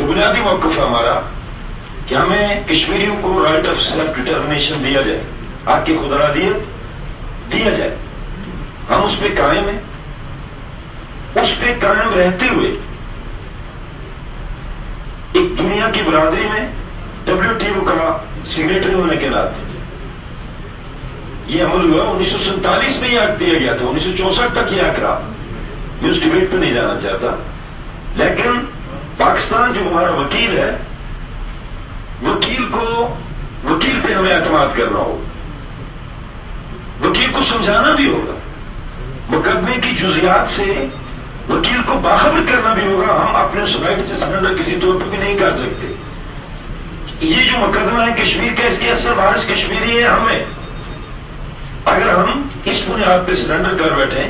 جو بنیادی موقف ہے ہمارا کہ ہمیں کشمیریوں کو رائٹ آف سیلف ڈٹرمنیشن دیا جائے، حق کی خود ارادیت دیا جائے، ہم اس پہ قائم ہیں. اس پہ قائم رہتے ہوئے ایک دنیا کی برادری میں WTO کا سگریٹری ہونے کے ناطے یہ عمل ہوا. 1947 میں یہ حق دیا گیا تھا، 1964 تک یہ حق رہا. میں اس ڈبیٹ پہ نہیں جانا چاہتا، لیکن پاکستان جو ہمارا وکیل ہے، وکیل پہ ہمیں اعتماد کرنا ہوگا، وکیل کو سمجھانا بھی ہوگا، مقدمے کی جزیات سے وکیل کو باخبر کرنا بھی ہوگا. ہم اپنے اس رائٹ سے سرنڈر کسی طور پہ بھی نہیں کر سکتے. یہ جو مقدمہ ہے کشمیر کا، اس کے اصل وارث کشمیری ہے ہمیں. اگر ہم اس بنیاد پہ سرنڈر کر بیٹھیں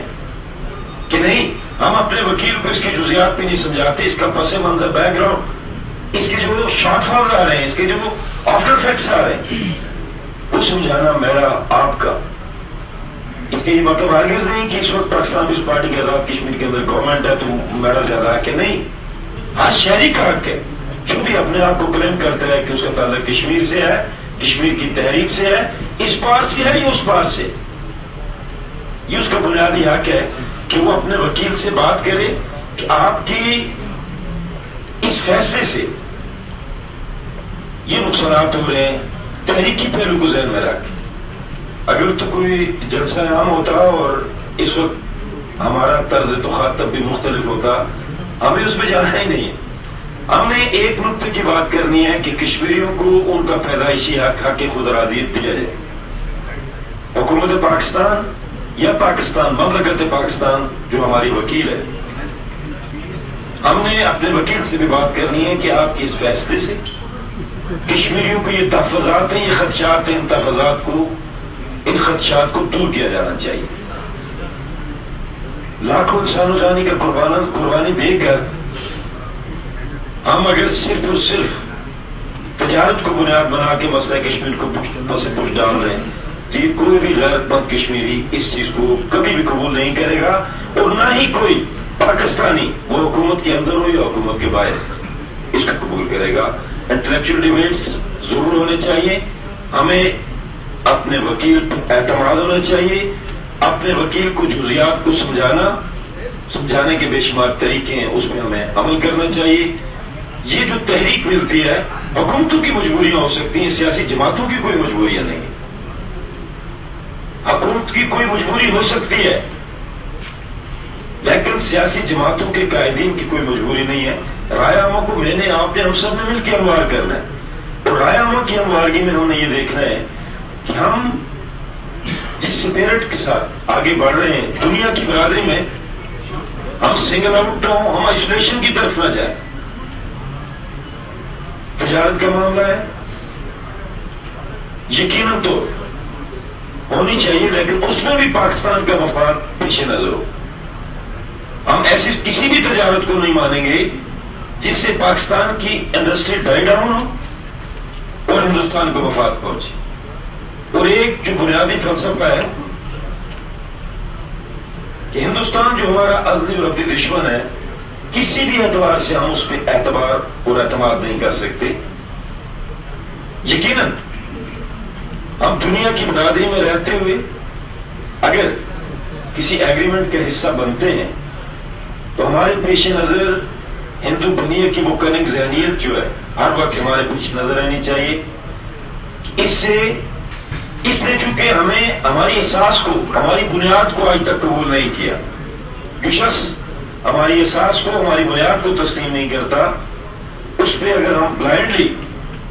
کہ نہیں، ہم اپنے وکیل کو اس کی جزیات پہ نہیں سمجھاتے، اس کا پس منظر بیک گراؤنڈ، اس کے جو شارٹ فالز آ رہے ہیں، اس کے جو آفٹر افیکٹس آ رہے ہیں، وہ سمجھانا میرا آپ کا. اس کے یہ مطلب ہرگز نہیں کہ اس وقت پاکستان پیپلز پارٹی کے آزاد کشمیر کے اندر گورنمنٹ ہے تو میرا زیادہ حق ہے، نہیں. ہر شہری کا حق ہے جو بھی اپنے آپ کو کلیم کرتا ہے کہ اس کا تعلق کشمیر سے ہے، کشمیر کی تحریک سے ہے، اس پار سے ہے یا اس پار سے. یہ اس کا بنیادی حق ہے کہ وہ اپنے وکیل سے بات کرے کہ آپ کی اس فیصلے سے یہ نقصانات ہو رہے ہیں، تحریکی پہلو کو ذہن میں رکھ. اگر تو کوئی جلسہ عام ہوتا اور اس وقت ہمارا طرز تخاطب بھی مختلف ہوتا، ہمیں اس پہ جانا ہی نہیں ہے. ہم نے ایک نقطے کی بات کرنی ہے کہ کشمیریوں کو ان کا پیدائشی حق خود ارادیت دیا جائے. حکومت پاکستان یا پاکستان مملکت پاکستان جو ہماری وکیل ہے، ہم نے اپنے وکیل سے بھی بات کرنی ہے کہ آپ کے اس فیصلے سے کشمیریوں کو یہ تحفظات ہیں، یہ خدشات ہیں، ان خدشات کو دور کیا جانا چاہیے. لاکھوں انسانوں جانی کا قربانی دے کر ہم اگر صرف اور صرف تجارت کو بنیاد بنا کے مسئلہ کشمیر کو پس ڈال رہے ہیں، یہ کوئی بھی غیرت مند کشمیری اس چیز کو کبھی بھی قبول نہیں کرے گا، اور نہ ہی کوئی پاکستانی، وہ حکومت کے اندر ہو یا حکومت کے باہر، اس کو قبول کرے گا. انٹلیکچوئل ڈیبیٹس ضرور ہونے چاہیے. ہمیں اپنے وکیل پر اعتماد ہونا چاہیے. اپنے وکیل کو جزیات کو سمجھانے کے بے شمار طریقے ہیں، اس میں ہمیں عمل کرنا چاہیے. یہ جو تحریک ملتی ہے، حکومتوں کی مجبوریاں ہو سکتی ہیں، سیاسی جماعتوں کی کوئی مجبوریاں نہیں. حکومت کی کوئی مجبوری ہو سکتی ہے، لیکن سیاسی جماعتوں کے قائدین کی کوئی مجبوری نہیں ہے. رائے عامہ کو میں نے آپ نے ہم سب نے مل کے ہموار کرنا ہے، اور رائے عامہ کی ہموارگی میں ہم نے یہ دیکھنا ہے کہ ہم جس اسپرٹ کے ساتھ آگے بڑھ رہے ہیں دنیا کی برادری میں، ہم سنگل آؤٹ نہ ہوں، ہم آئسولیشن کی طرف نہ جائیں. تجارت کا معاملہ ہے، یقیناً تو ہونی چاہیے، لیکن اس میں بھی پاکستان کا مفاد پیش نظر ہو. ہم ایسی کسی بھی تجارت کو نہیں مانیں گے جس سے پاکستان کی انڈسٹری ڈائی ڈاؤن ہو اور ہندوستان کو مفاد پہنچے. اور ایک جو بنیادی فلسفہ ہے کہ ہندوستان جو ہمارا ازلی اور ابدی دشمن ہے، کسی بھی اعتبار سے ہم اس پہ اعتبار اور اعتماد نہیں کر سکتے. یقیناً ہم دنیا کی برادری میں رہتے ہوئے اگر کسی ایگریمنٹ کا حصہ بنتے ہیں تو ہمارے پیش نظر ہندو دنیا کی وہ کنگ ذہنیت جو ہے ہر وقت ہمارے پیش نظر آنی چاہیے. اس نے چونکہ ہمیں ہماری احساس کو، ہماری بنیاد کو آج تک قبول نہیں کیا. جو شخص ہماری احساس کو، ہماری بنیاد کو تسلیم نہیں کرتا، اس پہ اگر ہم بلائنڈلی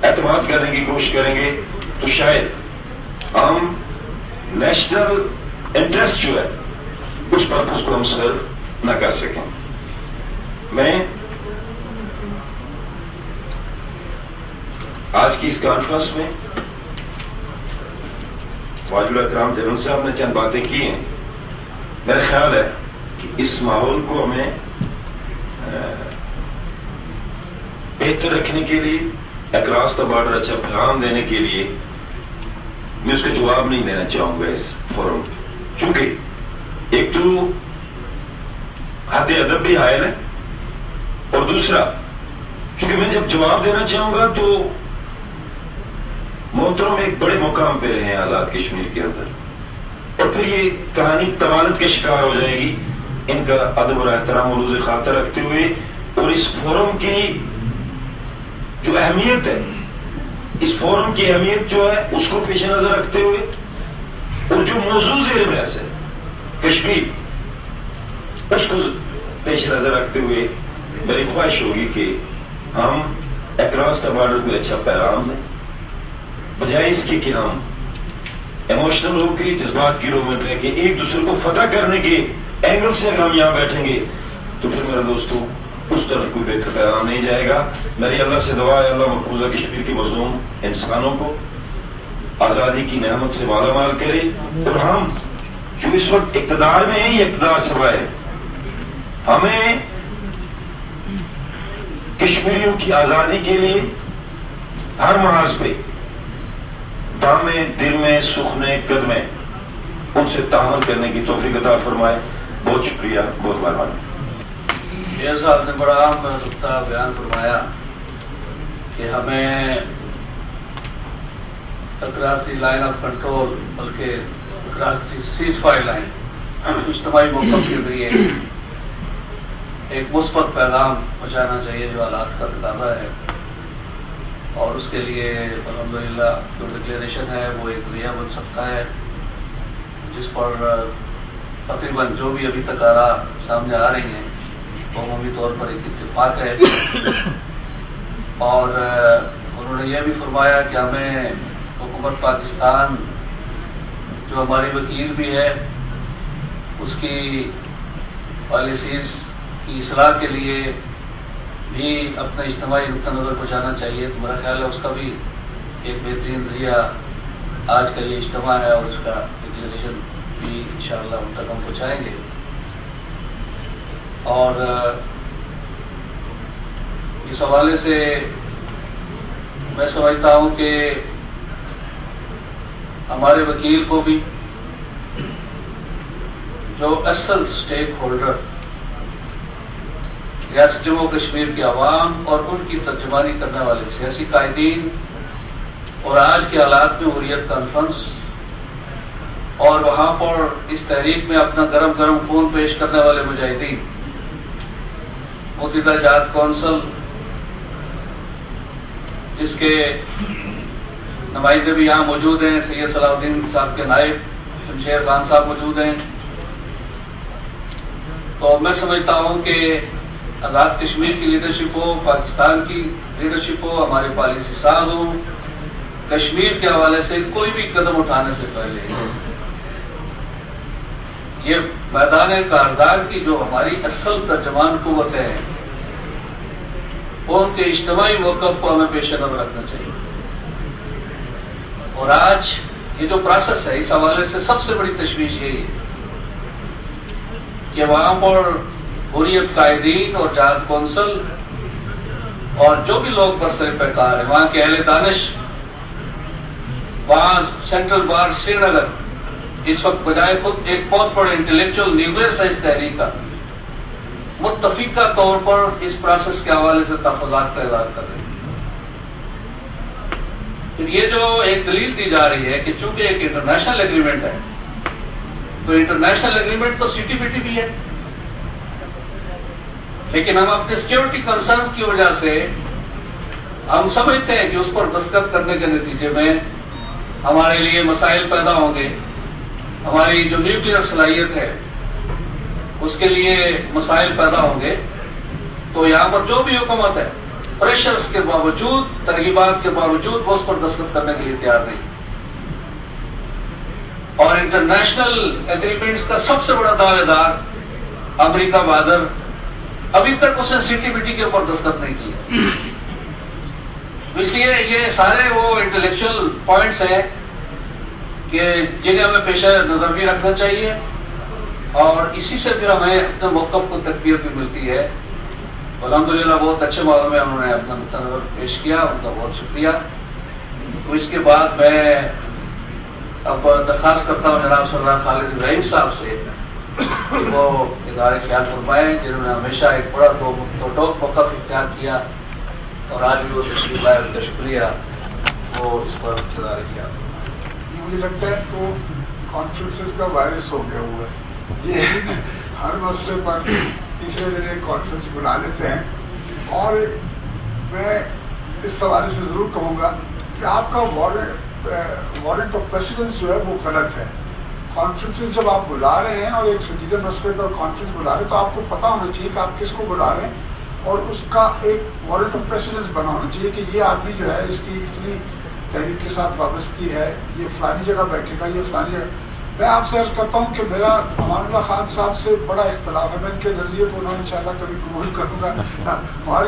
اعتماد کرنے کی کوشش کریں گے تو شاید ہم نیشنل انٹرسٹ جو ہے اس پرپز کو ہم سرو نہ کر سکیں. میں آج کی اس کانفرنس میں واجب الاحترام دیون صاحب نے چند باتیں کی ہیں. میرا خیال ہے کہ اس ماحول کو ہمیں بہتر رکھنے کے لیے، اکراس دا بارڈر اچھا پیغام دینے کے لیے میں اس کا جواب نہیں دینا چاہوں گا اس فورم، چونکہ ایک تو حد ادب بھی حائل ہے، اور دوسرا چونکہ میں جب جواب دینا چاہوں گا تو محترم ایک بڑے مقام پہ رہے ہیں آزاد کشمیر کے اندر، اور پھر یہ کہانی طوالت کے شکار ہو جائے گی. ان کا ادب اور احترام ملوز خاطر رکھتے ہوئے اور اس فورم کی جو اہمیت ہے، اس فورم کی اہمیت جو ہے اس کو پیش نظر رکھتے ہوئے، اور جو موضوع زیر بحث ہے کشمیر، اس کو پیش نظر رکھتے ہوئے میری خواہش ہوگی کہ ہم اکراس دا بارڈر کو اچھا پیغام دیں، بجائے اس کے کہ ہم ایموشنل ہو کے جذبات کی رو میں رہ کے ایک دوسرے کو فتح کرنے کے اینگل سے اگر ہم یہاں بیٹھیں گے تو پھر میرے دوستوں اس طرف کوئی بہتر پیغام نہیں جائے گا. میری اللہ سے دعا ہے اللہ مقبوضہ کشمیر کے مظلوم انسانوں کو آزادی کی نعمت سے مالا مال کرے، اور ہم جو اس وقت اقتدار میں ہیں یہ اقتدار سوائے ہمیں کشمیریوں کی آزادی کے لیے ہر محاذ پہ دامیں دل میں سخنے قدمیں ان سے تعامل کرنے کی توفیق عطا فرمائے. بہت شکریہ، بہت مہربانی. شیر صاحب نے بڑا اہم نقطہ بیان فرمایا کہ ہمیں across the line of control بلکہ across the ceasefire line اجتماعی موقف کے ذریعے ایک مثبت پیغام پہنچانا چاہیے جو حالات کا تقاضا ہے، اور اس کے لیے الحمدللہ جو ڈکلیریشن ہے وہ ایک ذریعہ بن سکتا ہے جس پر تقریباً جو بھی ابھی تک آرا سامنے آ رہی ہیں وہ عمومی طور پر ایک اتفاق ہے. اور انہوں نے یہ بھی فرمایا کہ ہمیں حکومت پاکستان جو ہماری وکیل بھی ہے اس کی پالیسیز کی اصلاح کے لیے بھی اپنا اجتماعی نقطہ نظر کو جانا چاہیے. تو میرا خیال ہے اس کا بھی ایک بہترین ذریعہ آج کا یہ اجتماع ہے، اور اس کا ڈکلیریشن بھی انشاءاللہ ان تک ہم پہنچائیں گے. اور اس حوالے سے میں سمجھتا ہوں کہ ہمارے وکیل کو بھی جو اصل سٹیک ہولڈر ریاست جموں کشمیر کی عوام اور ان کی ترجمانی کرنے والے سیاسی قائدین اور آج کے حالات میں حریت کانفرنس اور وہاں پر اس تحریک میں اپنا گرم گرم خون پیش کرنے والے مجاہدین، متحدہ جات کونسل جس کے نمائندے بھی یہاں موجود ہیں، سید صلاح الدین صاحب کے نائب شمشیر خان صاحب موجود ہیں. تو میں سمجھتا ہوں کہ آزاد کشمیر کی لیڈرشپ ہو، پاکستان کی لیڈرشپ ہو، ہمارے پالیسی ساز ہوں، کشمیر کے حوالے سے کوئی بھی قدم اٹھانے سے پہلے یہ میدان کارزار کی جو ہماری اصل ترجمان قوتیں ہیں ان کے اجتماعی موقف کو ہمیں پیش نظر رکھنا چاہیے. اور آج یہ جو پروسیس ہے اس حوالے سے سب سے بڑی تشویش یہی ہے کہ وہاں پر حریت قائدین اور جات کونسل اور جو بھی لوگ برسر پیکار ہیں، وہاں کے اہل دانش، وہاں سینٹرل بار سری نگر اس وقت بجائے خود ایک بہت بڑے انٹلیکچوئل نیوکلیس ہے اس تحریک کا، متفقہ طور پر اس پروسیس کے حوالے سے تحفظات کا اظہار کر رہے ہیں. پھر یہ جو ایک دلیل دی جا رہی ہے کہ چونکہ ایک انٹرنیشنل ایگریمنٹ ہے تو انٹرنیشنل ایگریمنٹ تو سی ٹی بی ٹی بھی ہے، لیکن ہم اپنے سیکورٹی کنسرنز کی وجہ سے ہم سمجھتے ہیں کہ اس پر دستخط کرنے کے نتیجے میں ہمارے لیے مسائل پیدا ہوں گے، ہماری جو نیوکلیئر صلاحیت ہے اس کے لیے مسائل پیدا ہوں گے. تو یہاں پر جو بھی حکومت ہے پریشرز کے باوجود، ترغیبات کے باوجود وہ اس پر دستخط کرنے کے لیے تیار نہیں. اور انٹرنیشنل ایگریمنٹس کا سب سے بڑا دعوے دار امریکہ بہادر ابھی تک اس نے سی ٹی بی ٹی کے اوپر دستخط نہیں کیا. اس لیے یہ سارے وہ انٹلیکچوئل پوائنٹس ہیں کہ جنہیں ہمیں پیش نظر بھی رکھنا چاہیے، اور اسی سے پھر ہمیں اپنے موقف کو تقویت بھی ملتی ہے. الحمدللہ بہت اچھے معاملے میں انہوں نے اپنا نقطہ نظر پیش کیا، ان کا بہت شکریہ. تو اس کے بعد میں اب درخواست کرتا ہوں جناب سردار خالد ابراہیم صاحب سے کہ وہ اظہار خیال فرمائیں، جنہوں نے ہمیشہ ایک بڑا دو ٹوک موقف اختیار کیا اور آج بھی وہ تشریف لائے، اس کا شکریہ وہ اس پر ادا کیا. مجھے لگتا ہے تو کانفرنسز کا وائرس ہو گیا ہوا ہے. یہ ہر مسئلے پر تیسرے دن ایک کانفرنس بلا لیتے ہیں. اور میں اس حوالے سے ضرور کہوں گا کہ آپ کا وارنٹ آف پریسیڈنس جو ہے وہ غلط ہے. کانفرنسز جب آپ بلا رہے ہیں اور ایک سنجیدہ مسئلے پر کانفرنس بلا رہے ہیں تو آپ کو پتا ہونا چاہیے کہ آپ کس کو بلا رہے ہیں اور اس کا ایک وارنٹ آف پریسیڈنس بنا ہونا چاہیے کہ یہ آدمی جو ہے اس کی اتنی تحریک کے ساتھ وابستگی ہے، یہ فلانی جگہ بیٹھے گا، یہ فلانی جگہ. میں آپ سے عرض کرتا ہوں کہ میرا امان اللہ خان صاحب سے بڑا اختلاف ہے. میں ان کے نظریے کو ان شاء اللہ کبھی قبول کروں گا،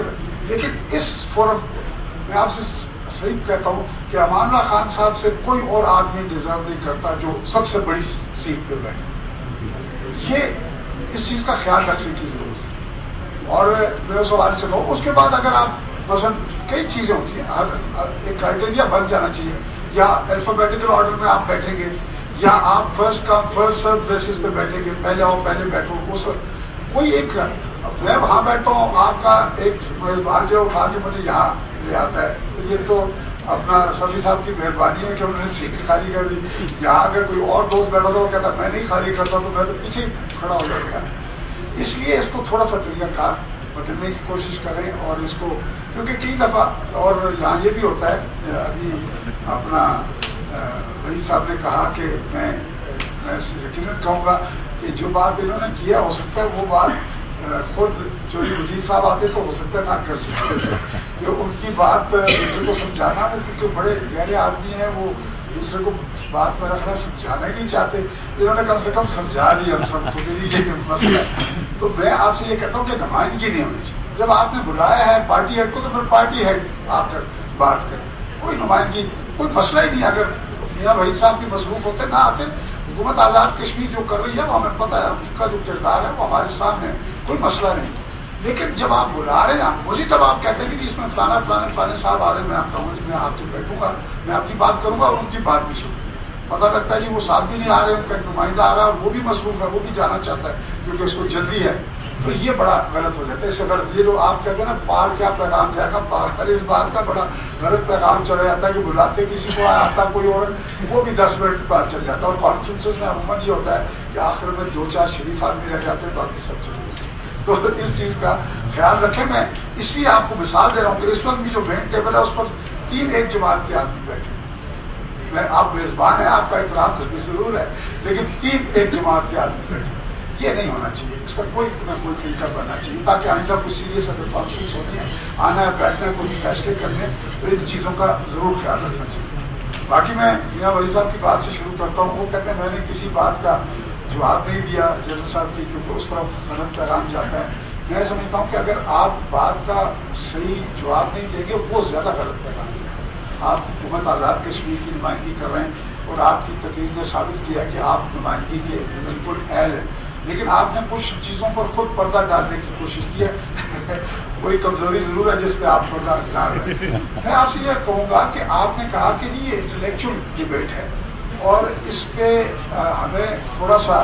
لیکن اس فورم میں آپ سے صحیح کہتا ہوں کہ امان اللہ خان صاحب سے کوئی اور آدمی ڈیزرو نہیں کرتا جو سب سے بڑی سیٹ پہ بیٹھے. یہ اس چیز کا خیال رکھنے کی ضرورت ہے. اور میں اس حوالے سے کہوں اس کے بعد اگر آپ مثلا کئی چیزیں ہوتی ہیں، ایک کرائٹیریا بن جانا چاہیے. یا الفابیٹیکل آرڈر میں آپ بیٹھیں گے یا آپ first come first serve basis پہ بیٹھیں گے، پہلے آؤ پہلے بیٹھو. اس کوئی ایک میں وہاں بیٹھتا ہوں، آپ کا ایک میزبان جو اٹھا کے مجھے یہاں لے آتا ہے، یہ تو اپنا سبھی صاحب کی مہربانی ہے کہ انہوں نے سیٹ خالی کر دی. یہاں اگر کوئی اور دوست بیٹھا تھا وہ کہتا میں نہیں خالی کرتا تو میں تو پیچھے کھڑا ہو جائے گا. اس لیے اس کو تھوڑا سا طریقہ کار بدلنے کی کوشش کریں. اور اس کو کیونکہ کئی دفعہ اور یہاں یہ بھی ہوتا ہے، ابھی اپنا بھائی صاحب نے کہا کہ میں یقیناً کہوں گا کہ جو بات انہوں نے کیا ہو سکتا ہے وہ بات خود چودھری وزیر صاحب آتے تو ہو سکتا ہے نہ کر سکتے. جو ان کی بات دوسرے کو سمجھانا وہ کیونکہ بڑے گہرے آدمی ہیں، وہ دوسرے کو بات میں رکھنا سمجھانا ہی نہیں چاہتے. انہوں نے کم سے کم سمجھا دیا ہم سب کو کہ مسئلہ ہے. تو میں آپ سے یہ کہتا ہوں کہ نمائندگی نہیں ہونی چاہیے. جب آپ نے بلایا ہے پارٹی ہیڈ کو تو پھر پارٹی ہیڈ آپ تک بات کریں. کوئی نمائندگی کوئی مسئلہ ہی نہیں. اگر میاں بھائی صاحب بھی مصروف ہوتے نہ آتے. حکومت آزاد کشمیر جو کر رہی ہے وہ ہمیں پتہ ہے، ان کا جو کردار ہے وہ ہمارے سامنے ہے، کوئی مسئلہ نہیں. لیکن جب آپ بلا رہے ہیں مجھے جب آپ کہتے ہیں کہ اس میں فلانے صاحب آ رہے ہیں، میں آپ کہوں گی میں آپ سے بیٹھوں گا، میں آپ کی بات کروں گا اور ان کی بات بھی سنوں. پتہ لگتا ہے جی وہ صاحب بھی نہیں آ رہے، ان کا ایک نمائندہ آ رہا ہے، وہ بھی مصروف ہے، وہ بھی جانا چاہتا ہے کیونکہ اس کو جلدی ہے. تو یہ بڑا غلط ہو جاتا ہے. اس سے غلط یہ جو آپ کہتے ہیں نا پار کیا پیغام جائے گا، پار اس بات کا بڑا غلط پیغام چلا جاتا ہے کہ بلاتے کسی کو آتا کوئی اور وہ بھی 10 منٹ بعد چل جاتا ہے. اور کانفرنسز میں عموماً یہ ہوتا ہے کہ آخر میں 2-4 شریف آدمی رہ جاتے ہیں، باقی سب چلے جاتے ہیں. تو اس چیز کا خیال رکھیں. میں اس لیے آپ کو مثال دے رہا ہوں کہ اس وقت بھی جو مین ٹیبل ہے اس پر 3 ایک جماعت کے آدمی بیٹھے. میں آپ میزبان ہیں، آپ کا احترام ضرور ہے، لیکن 3 ایک جماعت کے آدمی بیٹھے. یہ نہیں ہونا چاہیے. اس کا کوئی نہ کوئی طریقہ بننا چاہیے تاکہ آئندہ کچھ سیریس اگر کانفرنس ہوتی ہے، آنا ہے بیٹھنا ہے، کوئی فیصلے کرنے، تو ان چیزوں کا ضرور خیال رکھنا چاہیے. باقی میں میاں ولی صاحب کی بات سے شروع کرتا ہوں. وہ کہتے ہیں میں نے کسی بات کا جواب نہیں دیا جنرل صاحب کی کیونکہ اس طرف غلط پیغام جاتا ہے. میں سمجھتا ہوں کہ اگر آپ بات کا صحیح جواب نہیں دیں گے وہ زیادہ غلط پیغام ہے. آپ حکومت آزاد کشمیر کی نمائندگی کر رہے ہیں اور آپ کی تقریر نے ثابت کیا کہ آپ نمائندگی کے بالکل اہل ہیں، لیکن آپ نے کچھ چیزوں پر خود پردہ ڈالنے کی کوشش کی ہے. کوئی کمزوری ضرور ہے جس پہ آپ پردہ ڈال رہے ہیں. میں آپ سے یہ کہوں گا کہ آپ نے کہا کہ یہ انٹلیکچوئل ڈبیٹ ہے اور اس پہ ہمیں تھوڑا سا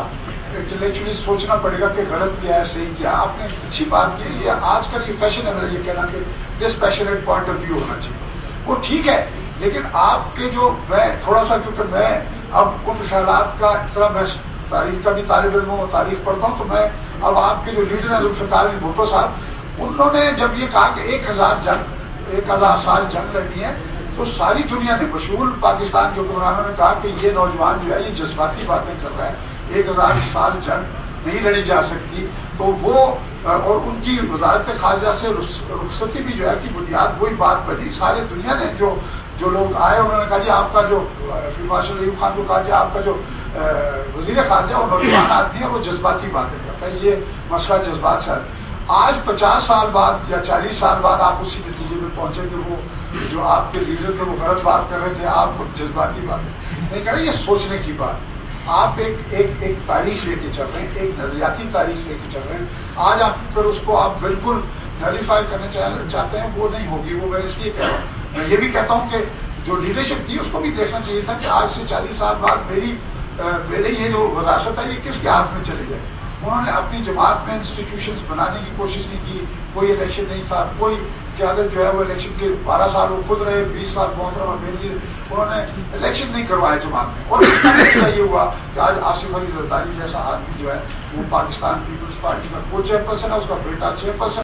انٹلیکچولی سوچنا پڑے گا کہ غلط کیا ہے صحیح کیا. آپ نے اچھی بات کی. یہ آج کل یہ فیشن ہے یہ کہنا کہ ڈسپیشنیٹ پوائنٹ آف ویو ہونا چاہیے، وہ ٹھیک ہے. لیکن آپ کے جو میں تھوڑا سا کیونکہ میں اب ان خیالات کا اتنا میں تاریخ کا بھی طالب علم ہوں، تاریخ پڑھتا ہوں، تو میں اب آپ کے جو لیڈر ہیں ذوالفقار علی بھٹو صاحب، انہوں نے جب یہ کہا کہ 1000 سال جنگ لڑنی ہے تو ساری دنیا نے بشمول پاکستان کے حکمرانوں نے کہا کہ یہ نوجوان جو ہے یہ جذباتی باتیں کر رہا ہے، 1000 سال جنگ نہیں لڑی جا سکتی. تو وہ اور ان کی وزارت خارجہ سے رخصتی بھی جو ہے کہ بنیاد وہی بات بنی. سارے دنیا نے جو لوگ آئے انہوں نے کہا جی آپ کا جو فیلڈ مارشل ایوب خان کو کہا جی آپ کا جو وزیر خارجہ اور نوجوان آدمی ہے وہ جذباتی باتیں کرتا ہے، یہ مسئلہ جذبات سے. آج 50 سال بعد یا 40 سال بعد آپ اسی نتیجے میں پہنچے کہ وہ جو آپ کے لیڈر تھے وہ غلط بات کر رہے تھے، آپ جذباتی باتیں نہیں کر رہے. یہ سوچنے کی بات. آپ ایک تاریخ لے کے چل رہے ہیں، ایک نظریاتی تاریخ لے کے چل رہے ہیں. آج آپ پھر اس کو آپ بالکل نلیفائی کرنا چاہتے ہیں، وہ نہیں ہوگی. وہ میں اس لیے کہہ رہا ہوں. میں یہ بھی کہتا ہوں کہ جو لیڈرشپ تھی اس کو بھی دیکھنا چاہیے تھا کہ آج سے 40 سال بعد میری یہ جو وراثت ہے یہ کس کے ہاتھ میں چلی جائے. انہوں نے اپنی جماعت میں انسٹیٹیوشنز بنانے کی کوشش نہیں کی. کوئی الیکشن نہیں تھا, کوئی قیادت جو ہے وہ الیکشن کے 12 سال وہ خود رہے, 20 سال محترمہ بینظیر, انہوں نے الیکشن نہیں کروائے جماعت میں. اور اس کا نتیجہ یہ ہوا کہ آج آصف علی زرداری جیسا آدمی جو ہے وہ پاکستان پیپلز پارٹی کا کو چیئرپرسن ہے, اس کا بیٹا چیئرپرسن